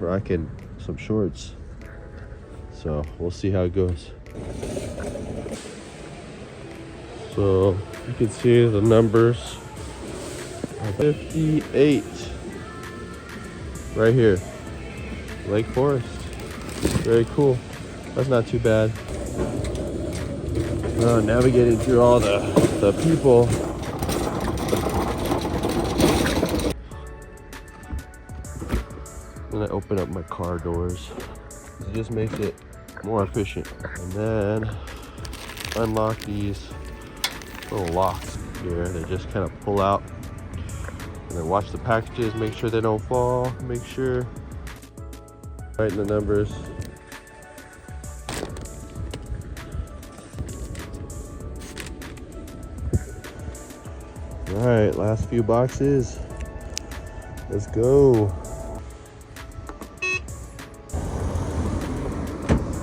rocking some shorts. So we'll see how it goes. So you can see the numbers are 58 right here. Lake Forest. Very cool. That's not too bad. Navigating through all the people. I'm gonna open up my car doors. It just makes it more efficient. And then unlock these little locks here. They just kind of pull out. And then watch the packages, make sure they don't fall. Make sure. Write in the numbers. All right, last few boxes. Let's go.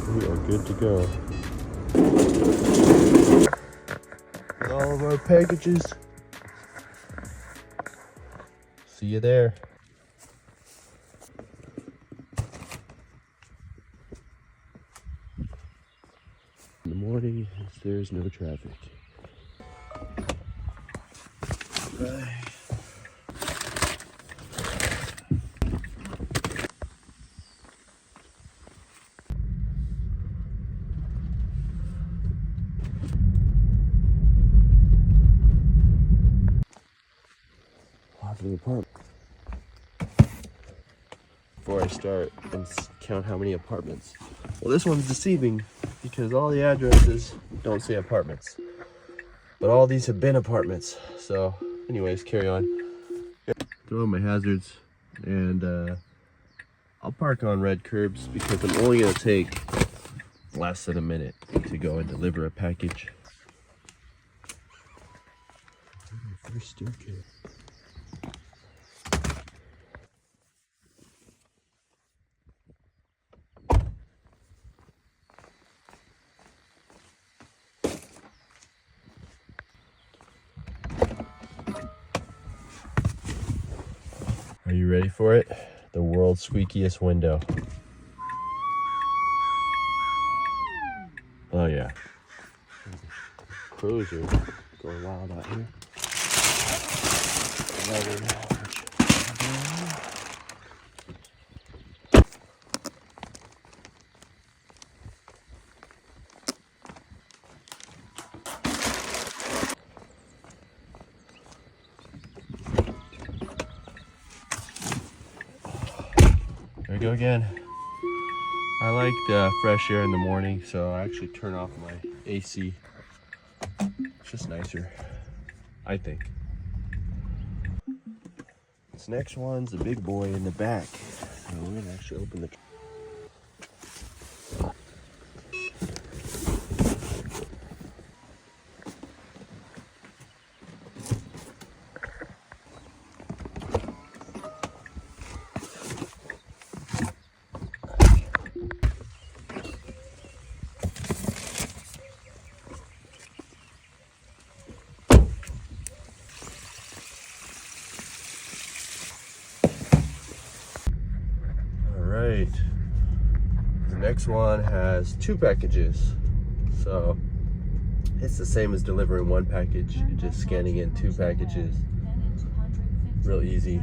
We are good to go. With all of our packages. See you there. In the morning, there's no traffic. Right. Off to the apartment. Before I start and count how many apartments. Well, this one's deceiving because all the addresses don't say apartments, but all these have been apartments. So anyways, carry on. Throw in my hazards, and I'll park on red curbs because I'm only gonna take less than a minute to go and deliver a package. First staircase. Are you ready for it? The world's squeakiest window. Oh yeah. Crows are going wild out here. There we go again. I like the fresh air in the morning, so I actually turn off my AC. It's just nicer, I think. This next one's the big boy in the back. So we're gonna actually open the. Right. The next one has 2 packages. So it's the same as delivering 1 package, you're just scanning in 2 packages. Real easy.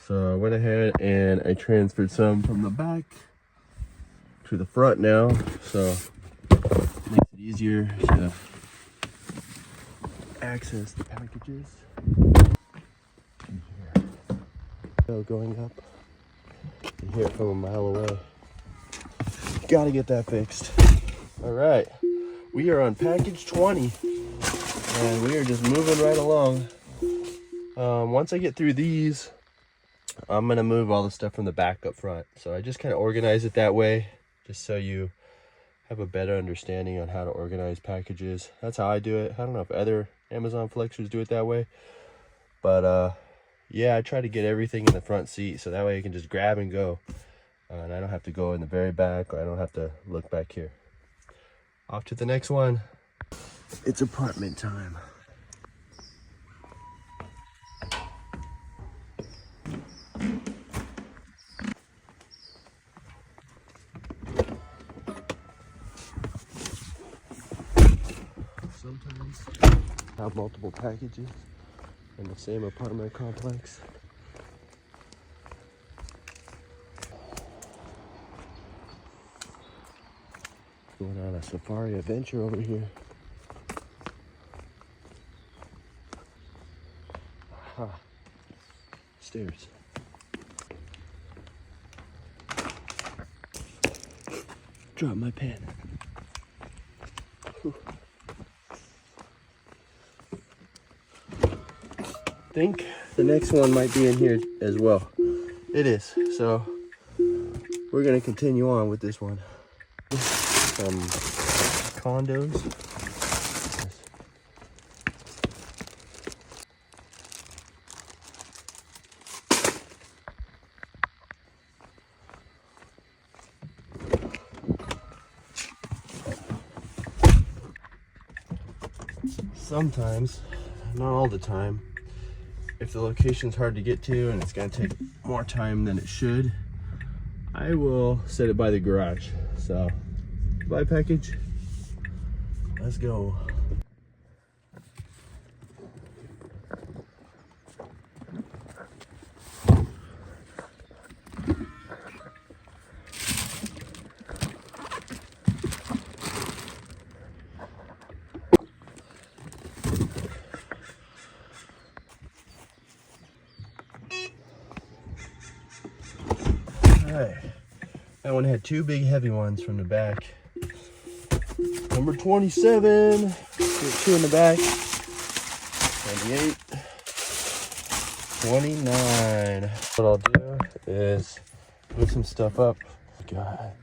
So I went ahead and I transferred some from the back to the front now, so it makes it easier to access the packages. Going up, you hear it from a mile away. Gotta get that fixed. All right, we are on package 20 and we are just moving right along. Once I get through these, I'm gonna move all the stuff from the back up front. So I just kind of organize it that way, just so you have a better understanding on how to organize packages. That's how I do it. I don't know if other Amazon Flexers do it that way, But yeah, I try to get everything in the front seat so that way I can just grab and go. And I don't have to go in the very back, or I don't have to look back here. Off to the next one. It's apartment time. Sometimes I have multiple packages in the same apartment complex. Going on a safari adventure over here. Aha. Stairs. Drop my pen. Whew. Think the next one might be in here as well. It is. So we're gonna continue on with this one. Some condos. Sometimes, not all the time, if the location's hard to get to and it's gonna take more time than it should, I will set it by the garage. So, buy package, let's go. Alright, that one had two big heavy ones from the back. Number 27, get two in the back. 28, 29. What I'll do is move some stuff up. God.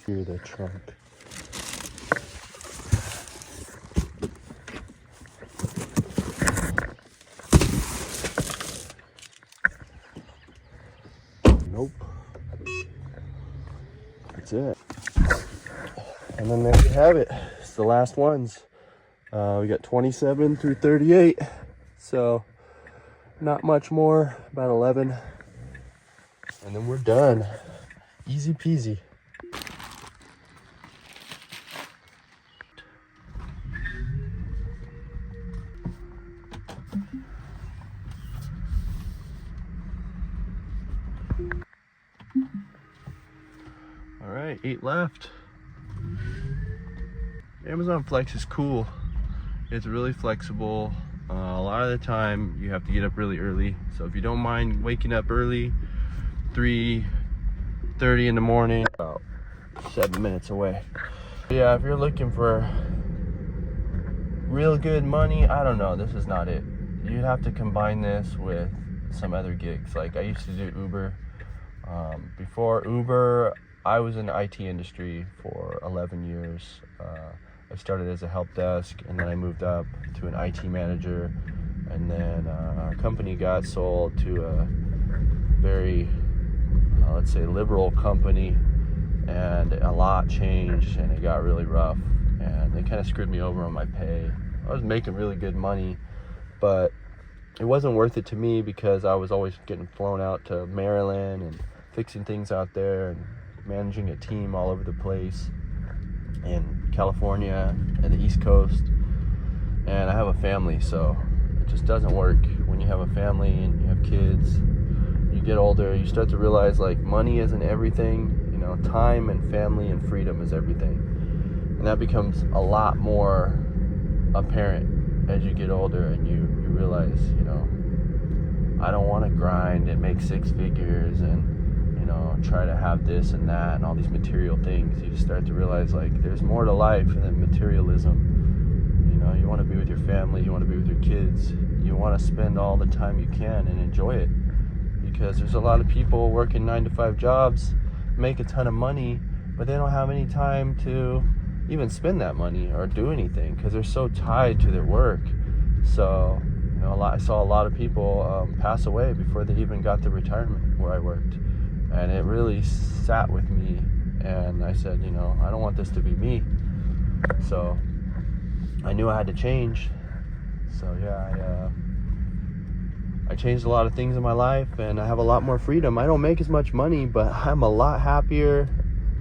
Hear the trunk. Nope. That's it. And then there you have it. It's the last ones. We got 27 through 38. So not much more, about 11. And then we're done. Easy peasy. All right, 8 left. Amazon Flex is cool. It's really flexible. A lot of the time you have to get up really early. So if you don't mind waking up early, 3:30 in the morning, about 7 minutes away. Yeah, if you're looking for real good money, I don't know, this is not it. You'd have to combine this with some other gigs. Like I used to do Uber. Before Uber, I was in the IT industry for 11 years. I started as a help desk, and then I moved up to an IT manager, and then our company got sold to a very, let's say, liberal company, and a lot changed, and it got really rough, and they kind of screwed me over on my pay. I was making really good money, but it wasn't worth it to me because I was always getting flown out to Maryland and fixing things out there and managing a team all over the place in California and the East Coast. And I have a family, so it just doesn't work. When you have a family and you have kids, you get older, you start to realize like money isn't everything. You know, time and family and freedom is everything. And that becomes a lot more apparent as you get older and you realize, you know, I don't want to grind and make 6 figures and, you know, try to have this and that and all these material things. You start to realize like there's more to life than materialism. You know, you want to be with your family, you want to be with your kids, you want to spend all the time you can and enjoy it. because there's a lot of people working 9-to-5 jobs, make a ton of money, but they don't have any time to even spend that money or do anything because they're so tied to their work. So, you know, I saw a lot of people pass away before they even got to retirement where I worked, and it really sat with me. And I said, you know, I don't want this to be me. So I knew I had to change. So yeah, I changed a lot of things in my life, and I have a lot more freedom. I don't make as much money, but I'm a lot happier.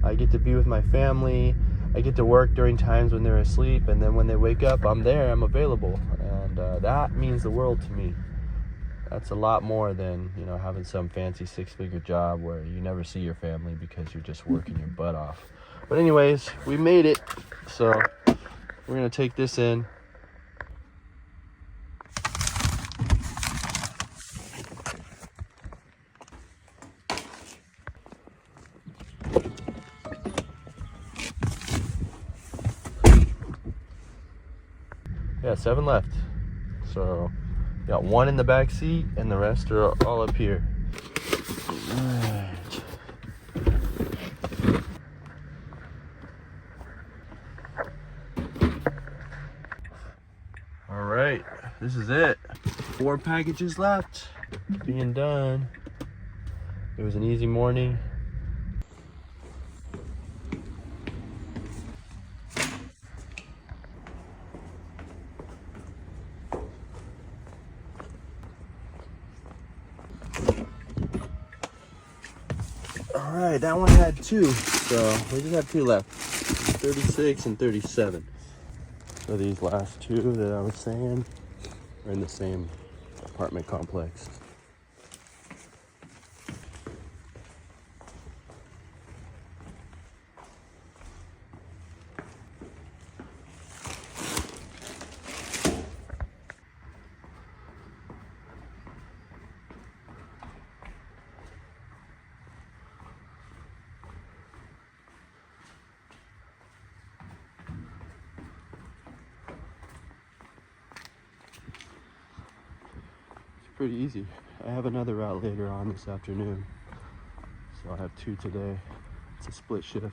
I get to be with my family. I get to work during times when they're asleep, and then when they wake up, I'm there, I'm available. And that means the world to me. That's a lot more than, you know, having some fancy 6-figure job where you never see your family because you're just working your butt off. But anyways, we made it. So we're gonna take this in. Yeah, 7 left. So got 1 in the back seat, and the rest are all up here. All right, this is it. 4 packages left, being done. It was an easy morning. All right, that one had 2, so we just have 2 left. 36 and 37. So these last 2 that I was saying are in the same apartment complex. Pretty easy. I have another route later on this afternoon, so I have 2 today. It's a split shift.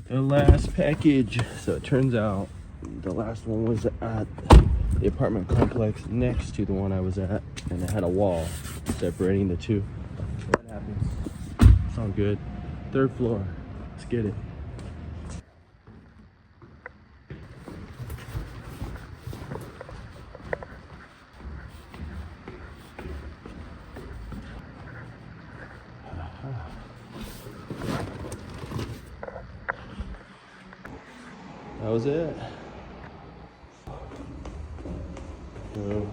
The last package. So it turns out the last one was at the apartment complex next to the one I was at, and it had a wall separating the 2. So that happens. It's all good. 3rd floor. Let's get it. That was it. So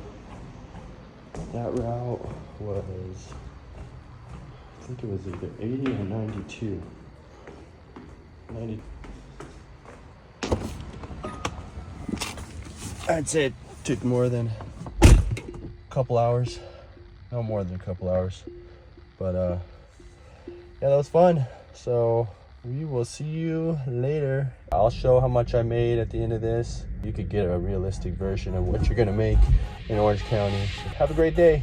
that route was, I think it was either 80 or 92. 90. I'd say it took more than a couple hours. No more than a couple hours. But yeah, that was fun. So we will see you later. I'll show how much I made at the end of this. You could get a realistic version of what you're gonna make in Orange County. Have a great day.